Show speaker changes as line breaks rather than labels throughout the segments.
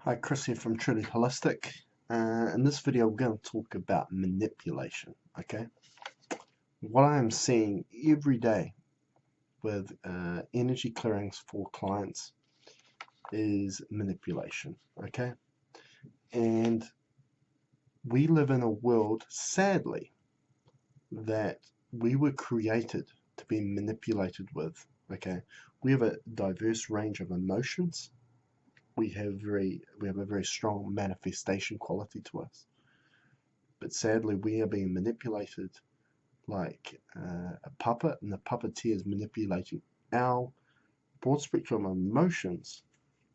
Hi, Chris here from Truly Holistic. In this video, we're going to talk about manipulation. Okay, what I am seeing every day with energy clearings for clients is manipulation. Okay, and we live in a world, sadly, that we were created to be manipulated with. Okay, we have a diverse range of emotions. We have a very strong manifestation quality to us. But sadly, we are being manipulated like a puppet, and the puppeteer is manipulating our broad spectrum of emotions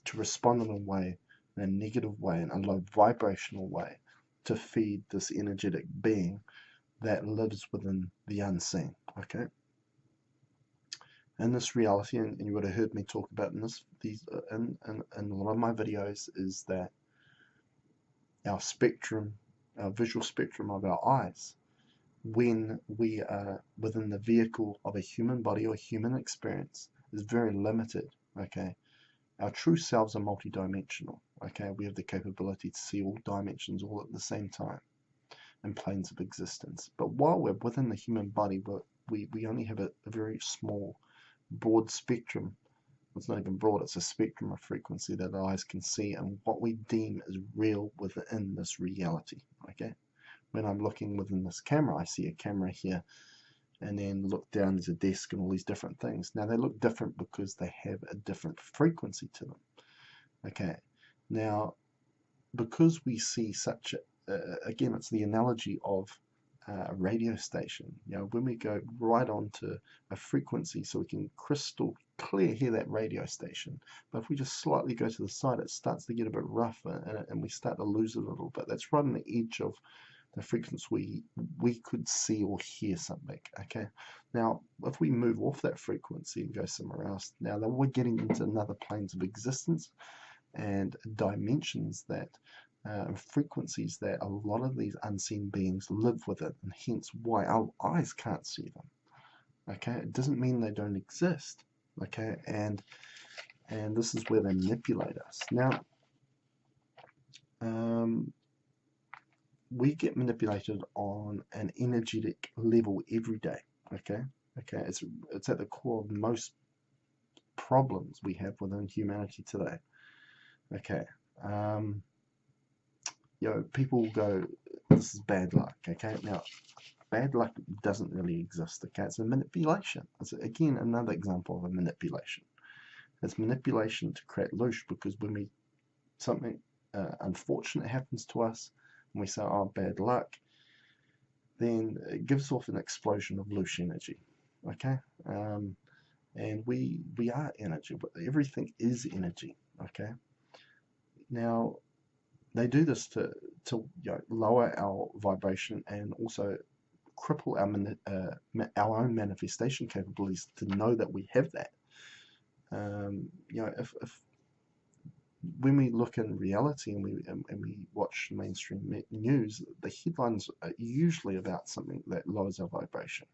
to respond in a negative way, in a low vibrational way, to feed this energetic being that lives within the unseen. Okay, in this reality, and you would have heard me talk about in in a lot of my videos, is that our spectrum, our visual spectrum of our eyes, when we are within the vehicle of a human body or human experience, is very limited. Okay, our true selves are multidimensional. Okay, we have the capability to see all dimensions all at the same time in planes of existence. But while we're within the human body, we only have a very small, broad spectrum. It's not even broad, it's a spectrum of frequency that our eyes can see, and what we deem is real within this reality. Okay, when I'm looking within this camera, I see a camera here, and then look down, there's a desk and all these different things. Now they look different because they have a different frequency to them. Okay, now because we see such again, it's the analogy of a radio station. When we go right onto a frequency, so we can crystal clear hear that radio station, but if we just slightly go to the side, it starts to get a bit rough, and we start to lose it a little bit. That's right on the edge of the frequency we could see or hear something. Okay, now if we move off that frequency and go somewhere else, now then we're getting into another planes of existence and dimensions that frequencies that a lot of these unseen beings live within, and hence why our eyes can't see them. Okay, it doesn't mean they don't exist. Okay, and this is where they manipulate us. Now, um, we get manipulated on an energetic level every day. Okay, okay, it's at the core of most problems we have within humanity today. Okay, um, people go, this is bad luck. Okay, now bad luck doesn't really exist. Okay, it's a manipulation. It's again another example of a manipulation. It's manipulation to create illusion, because when we something unfortunate happens to us and we say, oh, bad luck, then it gives off an explosion of loose energy. Okay, and we are energy, but everything is energy. Okay, now they do this to lower our vibration and also cripple our own manifestation capabilities to know that we have that. If when we look in reality and we watch mainstream news, the headlines are usually about something that lowers our vibration.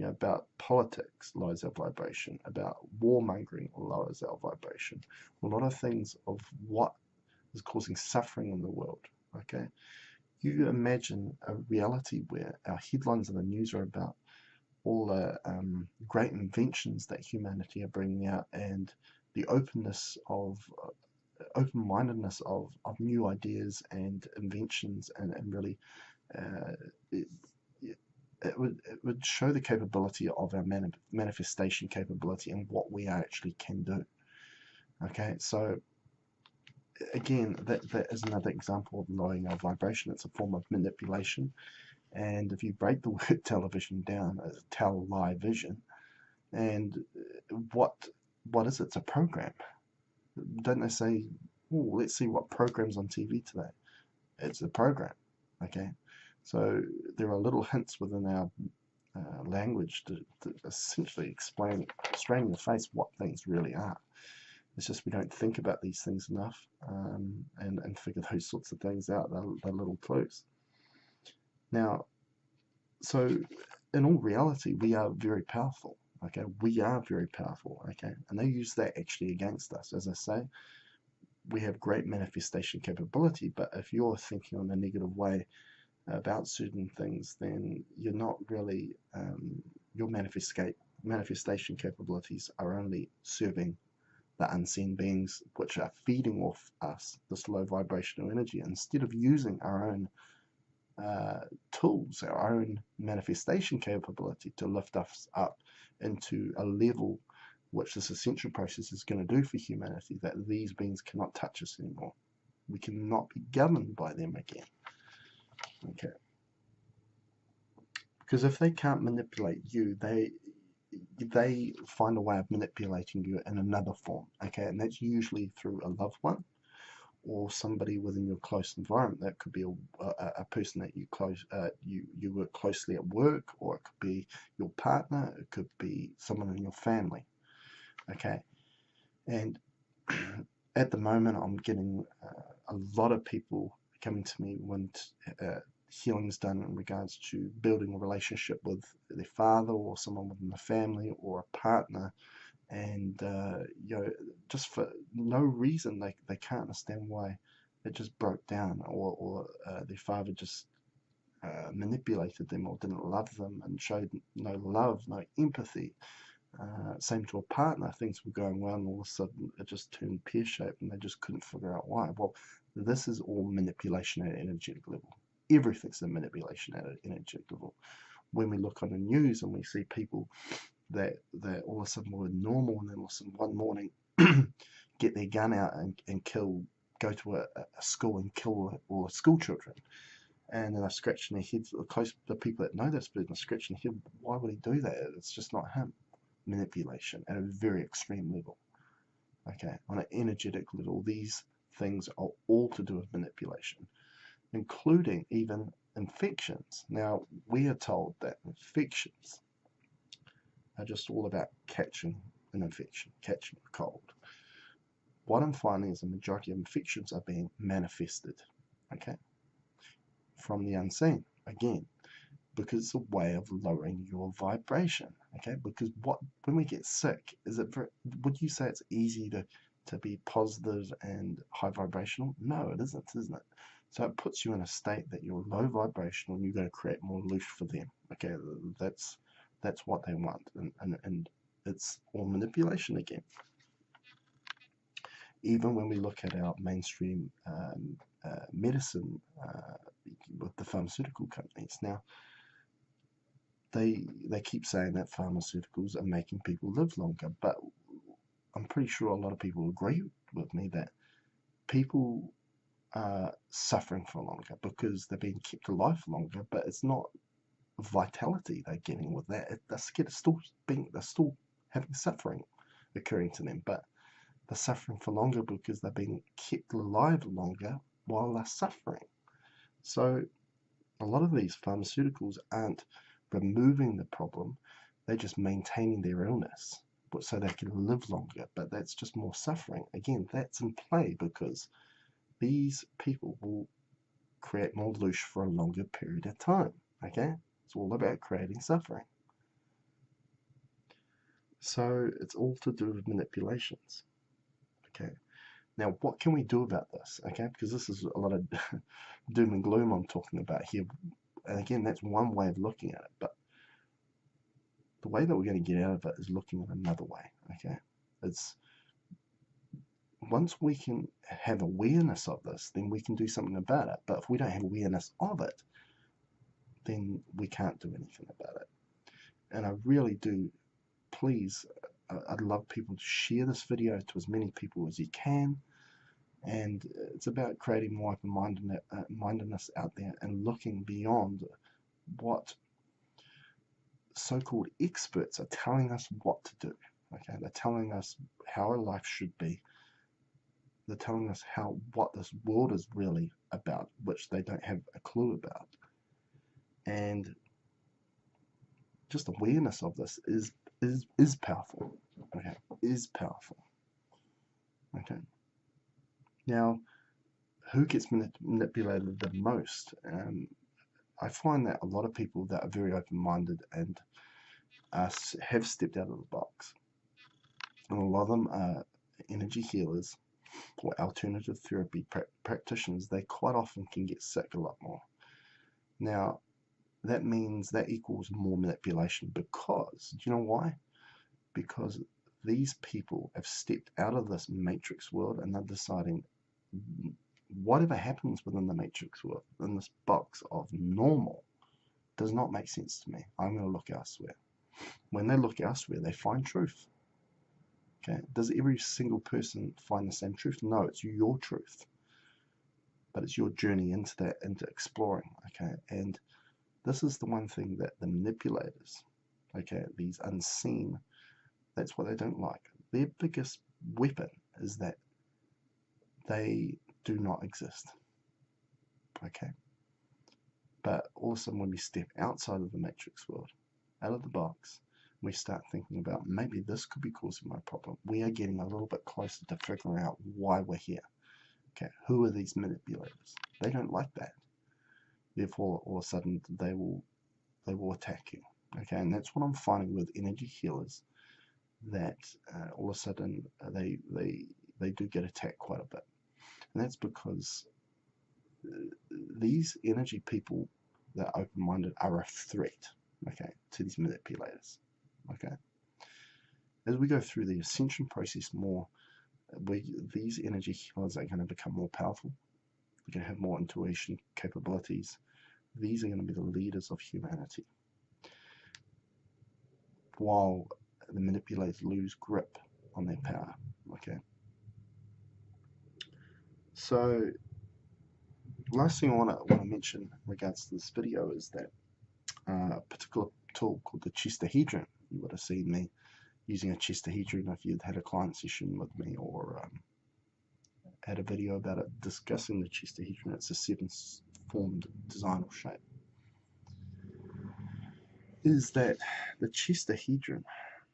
About politics lowers our vibration, about warmongering lowers our vibration. A lot of things of what is causing suffering in the world. Okay, you imagine a reality where our headlines in the news are about all the great inventions that humanity are bringing out, and the open-mindedness of new ideas and inventions, and really uh, it, it would show the capability of our manifestation capability and what we actually can do. Okay, so again, that is another example of lowering our vibration. It's a form of manipulation. And if you break the word television down as tell-lie-vision, and what is it? It's a program. Don't they say, oh, let's see what programs on TV today? It's a program. Okay, so there are little hints within our language to essentially explain straight in the face what things really are. It's just we don't think about these things enough, and figure those sorts of things out. They're little clues. Now, so in all reality, we are very powerful. Okay, we are very powerful. Okay, and they use that actually against us. As I say, we have great manifestation capability, but if you're thinking on a negative way about certain things, then you're not really, your manifestation capabilities are only serving the unseen beings which are feeding off us this low vibrational energy, instead of using our own tools, our own manifestation capability to lift us up into a level which this ascension process is going to do for humanity, that these beings cannot touch us anymore. We cannot be governed by them again. Okay. Because if they can't manipulate you, they find a way of manipulating you in another form. Okay, and that's usually through a loved one or somebody within your close environment. That could be a person that you work closely at work, or it could be your partner, it could be someone in your family. Okay, and at the moment I'm getting a lot of people coming to me when healing's done in regards to building a relationship with their father or someone within the family or a partner, and just for no reason they can't understand why it just broke down, or their father just manipulated them or didn't love them and showed no love, no empathy. Same to a partner, things were going well and all of a sudden it just turned pear-shaped and they just couldn't figure out why. Well, this is all manipulation at an energetic level. Everything's a manipulation at an energetic level. When we look on the news and we see people that all of a sudden were normal, and then all of a sudden one morning get their gun out and go to a school and kill all the school children, and then they're scratching their heads. The people that know this person are scratching their head. Why would he do that? It's just not him. Manipulation at a very extreme level. Okay, on an energetic level, these things are all to do with manipulation, including even infections. Now, we are told that infections are just all about catching an infection, catching a cold. What I'm finding is the majority of infections are being manifested, okay, from the unseen, again, because it's a way of lowering your vibration, okay? Because when we get sick, would you say it's easy to be positive and high vibrational? No, it isn't it? So it puts you in a state that you're low vibrational and you're going to create more loosh for them, okay? That's what they want, and it's all manipulation again. Even when we look at our mainstream medicine with the pharmaceutical companies now, they keep saying that pharmaceuticals are making people live longer, but I'm pretty sure a lot of people agree with me that people are suffering for longer because they're being kept alive for longer, but it's not vitality they're getting with that. They're still having suffering occurring to them, but they're suffering for longer because they're being kept alive longer while they're suffering. So a lot of these pharmaceuticals aren't removing the problem, they're just maintaining their illness so they can live longer, but that's just more suffering. Again, that's in play because these people will create more loosh for a longer period of time. Okay, it's all about creating suffering. So it's all to do with manipulations. Okay, now what can we do about this? Okay, because this is a lot of doom and gloom I'm talking about here, and again, that's one way of looking at it, but the way that we're going to get out of it is looking at another way. Okay, it's once we can have awareness of this, then we can do something about it. But if we don't have awareness of it, then we can't do anything about it. And I really do, please, I'd love people to share this video to as many people as you can. And it's about creating more open-mindedness out there and looking beyond what so-called experts are telling us what to do. Okay, they're telling us how our life should be. They're telling us what this world is really about, which they don't have a clue about. And just awareness of this is powerful. Okay, is powerful. Okay. Now, who gets manipulated the most? I find that a lot of people that are very open-minded and have stepped out of the box, and a lot of them are energy healers or alternative therapy practitioners, they quite often can get sick a lot more. Now, that means that equals more manipulation, because, do you know why? Because these people have stepped out of this matrix world and they're deciding whatever happens within the matrix world, in this box of normal, does not make sense to me. I'm going to look elsewhere. When they look elsewhere, they find truth. Okay, does every single person find the same truth? No, it's your truth, but it's your journey into that, into exploring. Okay, and this is the one thing that the manipulators, okay, these unseen, that's what they don't like. Their biggest weapon is that they do not exist. Okay, but all of a sudden when we step outside of the matrix world, out of the box, we start thinking about maybe this could be causing my problem. We are getting a little bit closer to figuring out why we're here. Okay, who are these manipulators? They don't like that. Therefore, all of a sudden, they will attack you. Okay, and that's what I'm finding with energy healers, that all of a sudden they do get attacked quite a bit, and that's because these energy people that are open-minded are a threat. Okay, to these manipulators. Okay, as we go through the ascension process more, these energy healers are going to become more powerful. They're going to have more intuition capabilities. These are going to be the leaders of humanity, while the manipulators lose grip on their power. Okay. So, last thing I want to mention in regards to this video is that a particular tool called the Chestahedron. You would have seen me using a Chestahedron if you'd had a client session with me, or had a video about it discussing the Chestahedron. It's a 7-formed design or shape. Is that the Chestahedron?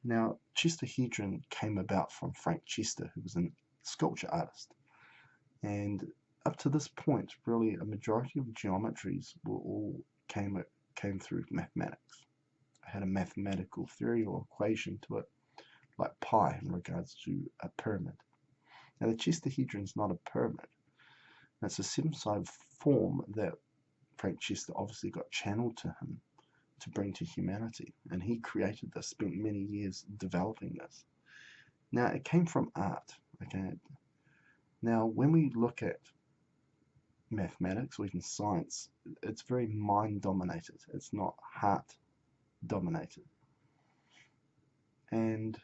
Now, Chestahedron came about from Frank Chester, who was a sculpture artist, and up to this point, really, a majority of geometries were all came through mathematics. It had a mathematical theory or equation to it, like pi in regards to a pyramid. Now, the Chestahedron is not a pyramid. It's a 7-sided form that Frank Chester obviously got channeled to him to bring to humanity, and he created this, spent many years developing this. Now, it came from art. Okay. Now, when we look at mathematics or even science, it's very mind dominated. It's not heart dominated. And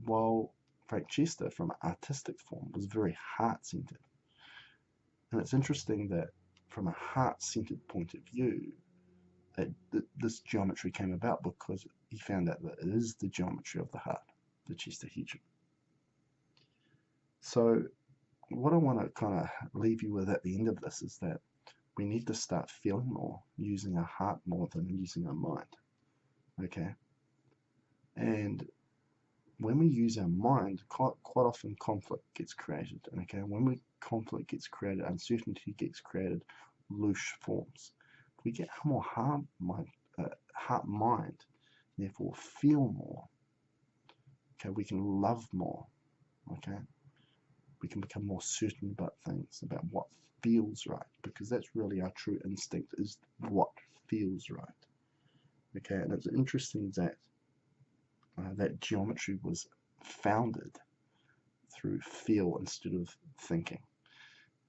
while Frank Chester, from an artistic form, was very heart centered, and it's interesting that from a heart centered point of view, that this geometry came about because he found out that it is the geometry of the heart, the Chestahedron. So what I want to kind of leave you with at the end of this is that we need to start feeling more, using our heart more than using our mind. Okay? And when we use our mind, quite often conflict gets created. Okay? When conflict gets created, uncertainty gets created, loose forms. If we get more heart mind, therefore feel more. Okay, we can love more. Okay, we can become more certain about things, about what feels right, because that's really our true instinct, is what feels right. Okay, and it's interesting that that geometry was founded through feel instead of thinking.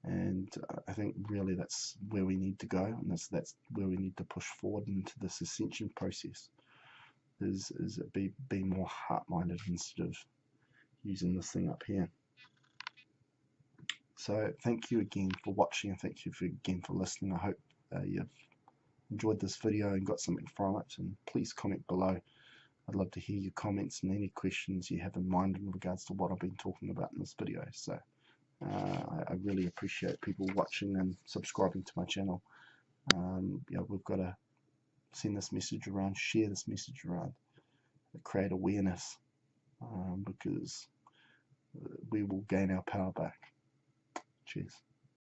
And I think really that's where we need to go, and that's where we need to push forward into this ascension process, is be more heart-minded instead of using this thing up here. So thank you again for watching, and thank you again for listening. I hope you've enjoyed this video and got something from it, and please comment below. I'd love to hear your comments and any questions you have in mind in regards to what I've been talking about in this video. So I really appreciate people watching and subscribing to my channel. We've got to send this message around, share this message around, create awareness, because we will gain our power back. Cheers.